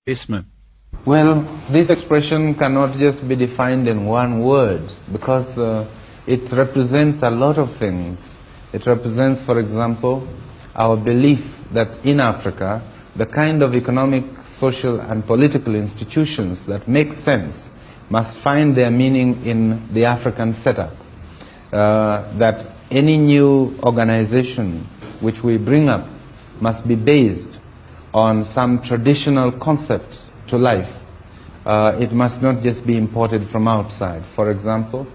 Isma. Well, this expression cannot just be defined in one word because it represents a lot of things. It represents, for example, our belief that in Africa, the kind of economic, social, and political institutions that make sense must find their meaning in the African setup. That any new organization which we bring up must be based on some traditional concept to life. It must not just be imported from outside. For example,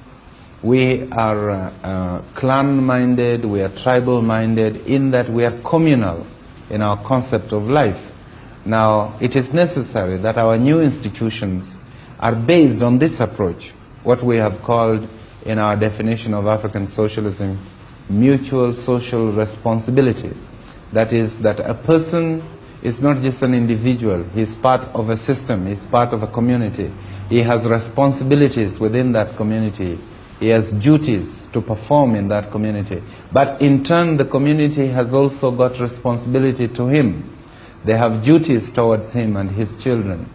we are clan-minded, we are tribal-minded in that we are communal in our concept of life. Now, it is necessary that our new institutions are based on this approach, what we have called in our definition of African socialism, mutual social responsibility. That is, that a person is not just an individual, he is part of a system, he is part of a community. He has responsibilities within that community. He has duties to perform in that community. But in turn, the community has also got responsibility to him. They have duties towards him and his children.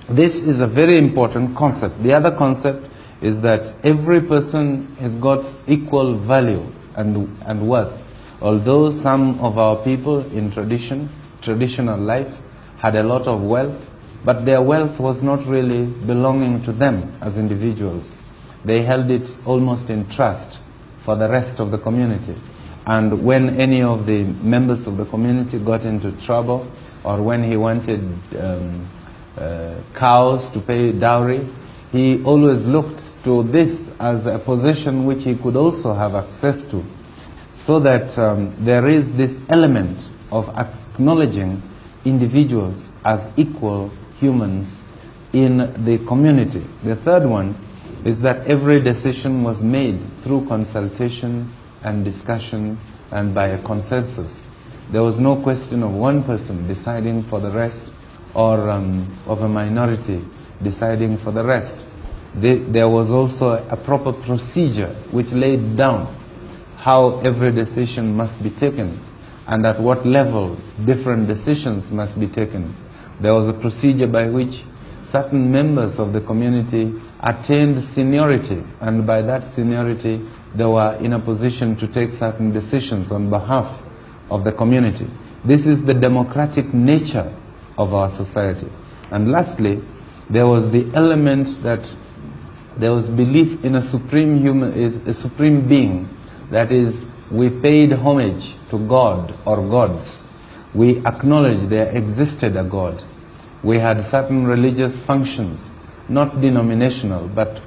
This is a very important concept. The other concept is that every person has got equal value and worth. Although some of our people in traditional life had a lot of wealth, but their wealth was not really belonging to them as individuals. They held it almost in trust for the rest of the community. And when any of the members of the community got into trouble, or when he wanted cows to pay dowry, he always looked to this as a position which he could also have access to. So that there is this element of acknowledging individuals as equal humans in the community. The third one is that every decision was made through consultation and discussion and by a consensus. There was no question of one person deciding for the rest or of a minority deciding for the rest. There was also a proper procedure which laid down how every decision must be taken and at what level different decisions must be taken. There was a procedure by which certain members of the community attained seniority, and by that seniority they were in a position to take certain decisions on behalf of the community. This is the democratic nature of our society. And lastly, there was the element that there was belief in a supreme being. That is, we paid homage to God or gods. We acknowledged there existed a God. We had certain religious functions, not denominational, but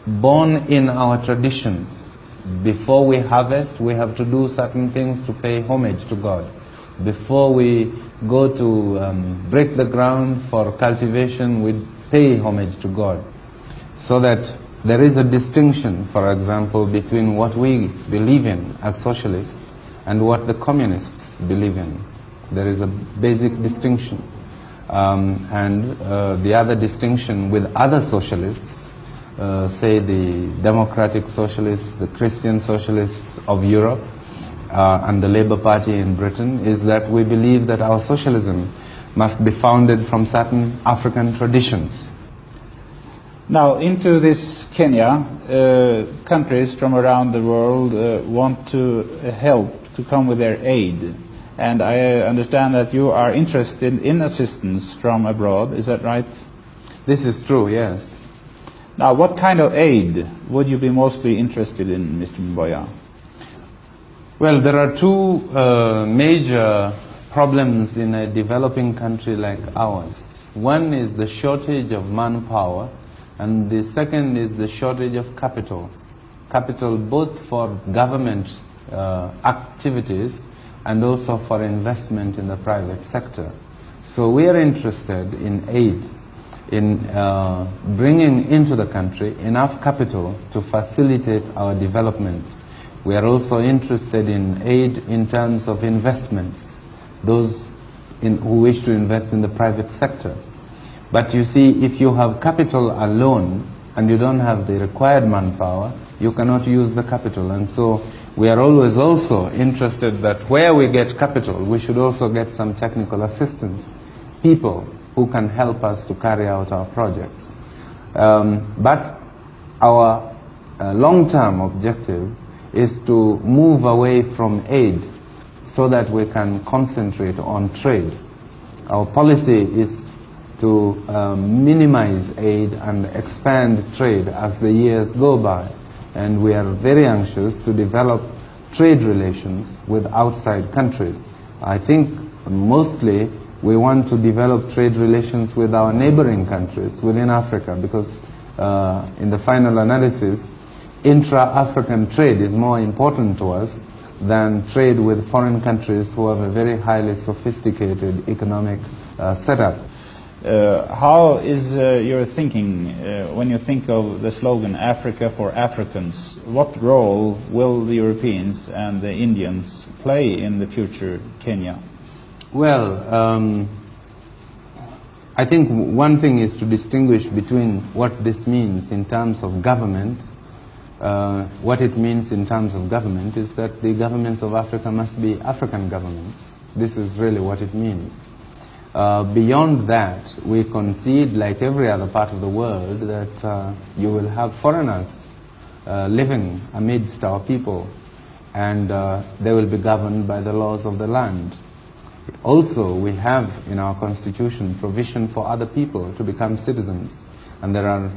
born in our tradition. Before we harvest, we have to do certain things to pay homage to God. Before we go to break the ground for cultivation, we pay homage to God. So that there is a distinction, for example, between what we believe in as socialists and what the communists believe in. There is a basic distinction. And the other distinction with other socialists, say the democratic socialists, the Christian socialists of Europe, and the Labour Party in Britain, is that we believe that our socialism must be founded from certain African traditions. Now, into this Kenya, countries from around the world want to help to come with their aid. And I understand that you are interested in assistance from abroad, is that right? This is true, yes. Now, what kind of aid would you be mostly interested in, Mr. Mboya? Well, there are two major problems in a developing country like ours. One is the shortage of manpower, and the second is the shortage of capital. Capital both for government activities and also for investment in the private sector. So we are interested in aid, in bringing into the country enough capital to facilitate our development. We are also interested in aid in terms of investments, those who wish to invest in the private sector. But you see, if you have capital alone and you don't have the required manpower, you cannot use the capital. And so we are always also interested that where we get capital, we should also get some technical assistance people who can help us to carry out our projects. But our long-term objective is to move away from aid so that we can concentrate on trade. Our policy is to minimize aid and expand trade as the years go by. And we are very anxious to develop trade relations with outside countries. I think mostly we want to develop trade relations with our neighboring countries within Africa, because in the final analysis, intra-African trade is more important to us than trade with foreign countries who have a very highly sophisticated economic setup. How is your thinking when you think of the slogan Africa for Africans? What role will the Europeans and the Indians play in the future Kenya? Well, I think one thing is to distinguish between what this means in terms of government. What it means in terms of government is that the governments of Africa must be African governments. This is really what it means. Beyond that, we concede, like every other part of the world, that you will have foreigners living amidst our people, and they will be governed by the laws of the land. Also, we have in our constitution provision for other people to become citizens, and there are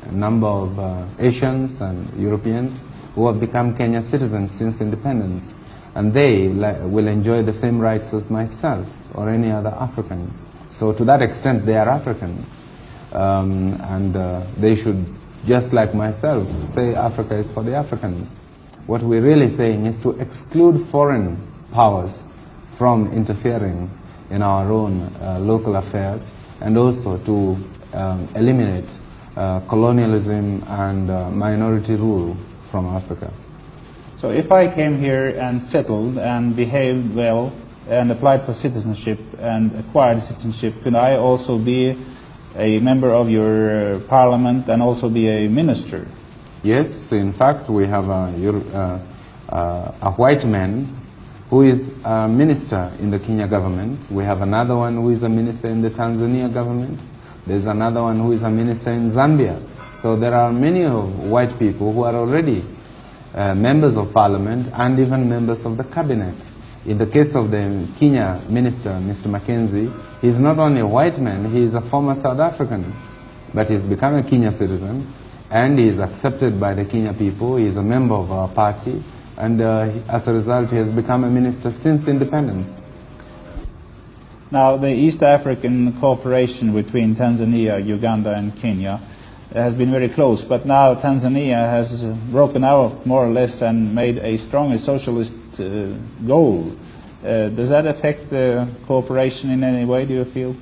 a number of Asians and Europeans who have become Kenyan citizens since independence, and they will enjoy the same rights as myself or any other African. So to that extent they are Africans, and they should, just like myself, say Africa is for the Africans. What we're really saying is to exclude foreign powers from interfering in our own local affairs, and also to eliminate colonialism and minority rule from Africa. So if I came here and settled and behaved well and applied for citizenship and acquired citizenship, could I also be a member of your parliament and also be a minister? Yes, in fact we have a white man who is a minister in the Kenya government. We have another one who is a minister in the Tanzania government. There's another one who is a minister in Zambia. So there are many white people who are already members of parliament and even members of the cabinet. In the case of the Kenya minister, Mr. Mackenzie, he is not only a white man, he is a former South African, but he's become a Kenya citizen, and he is accepted by the Kenya people. He is a member of our party, and as a result he has become a minister since independence. Now, the East African cooperation between Tanzania, Uganda and Kenya has been very close, but now Tanzania has broken out more or less and made a strongly socialist goal. Does that affect the cooperation in any way, do you feel?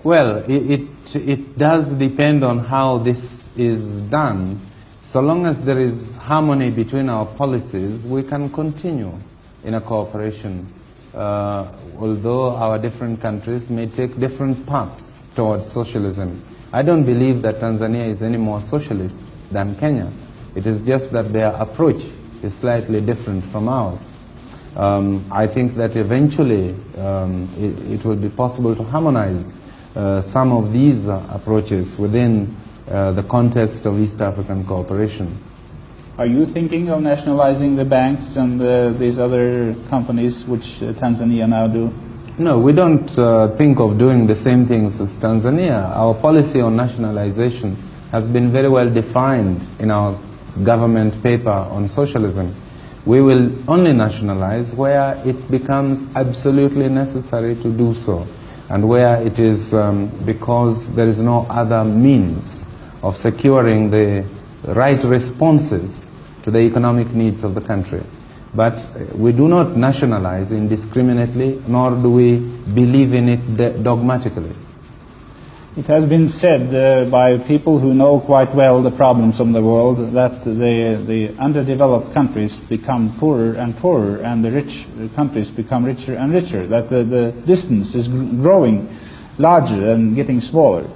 Well, it does depend on how this is done. So long as there is harmony between our policies, we can continue in a cooperation, although our different countries may take different paths towards socialism. I don't believe that Tanzania is any more socialist than Kenya. It is just that their approach is slightly different from ours. I think that eventually it will be possible to harmonize some of these approaches within the context of East African cooperation. Are you thinking of nationalizing the banks and these other companies which Tanzania now do? No, we don't think of doing the same things as Tanzania. Our policy on nationalization has been very well defined in our government paper on socialism. We will only nationalize where it becomes absolutely necessary to do so, and where it is because there is no other means of securing the right responses to the economic needs of the country. But we do not nationalize indiscriminately, nor do we believe in it dogmatically. It has been said by people who know quite well the problems of the world that the underdeveloped countries become poorer and poorer and the rich countries become richer and richer, that the distance is growing larger and getting smaller.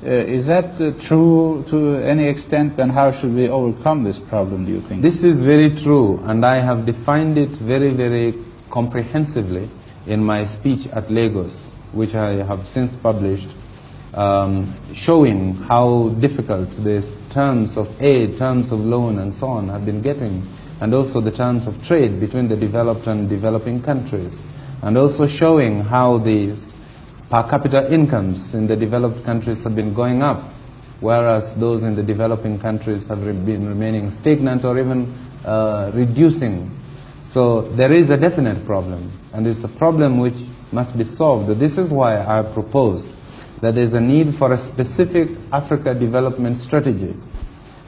Is that true to any extent, and how should we overcome this problem, do you think? This is very true, and I have defined it very, very comprehensively in my speech at Lagos. which I have since published, showing how difficult these terms of aid, terms of loan and so on have been getting, and also the terms of trade between the developed and developing countries, and also showing how these per capita incomes in the developed countries have been going up, whereas those in the developing countries have been remaining stagnant or even reducing. So there is a definite problem, and it's a problem which must be solved. This is why I proposed that there is a need for a specific Africa development strategy,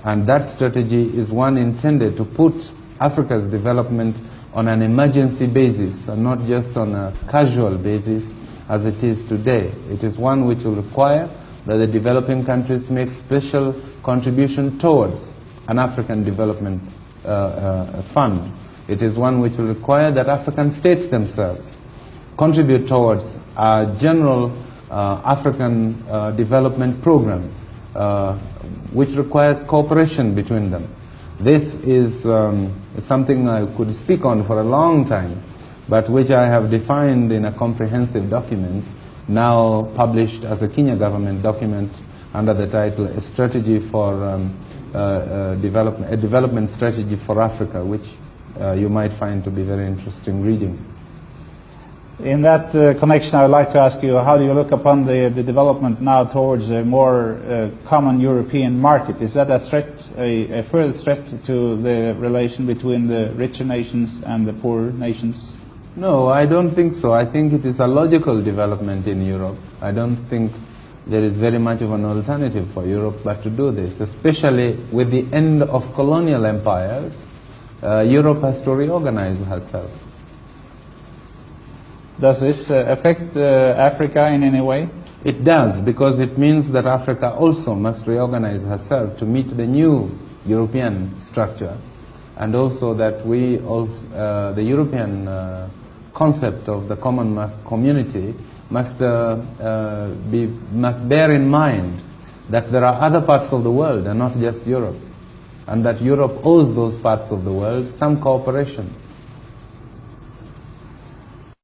and that strategy is one intended to put Africa's development on an emergency basis and not just on a casual basis as it is today. It is one which will require that the developing countries make special contribution towards an African development fund. It is one which will require that African states themselves contribute towards a general African development program, which requires cooperation between them. This is something I could speak on for a long time, but which I have defined in a comprehensive document, now published as a Kenya government document under the title A Strategy for a Development Strategy for Africa, which you might find to be very interesting reading. In that connection, I would like to ask you, how do you look upon the development now towards a more common European market? Is that a threat, a further threat to the relation between the richer nations and the poorer nations? No, I don't think so. I think it is a logical development in Europe. I don't think there is very much of an alternative for Europe but to do this, especially with the end of colonial empires. Europe has to reorganize herself. Does this affect Africa in any way? It does, because it means that Africa also must reorganize herself to meet the new European structure, and also that we also, the European concept of the common community must bear in mind that there are other parts of the world and not just Europe, and that Europe owes those parts of the world some cooperation.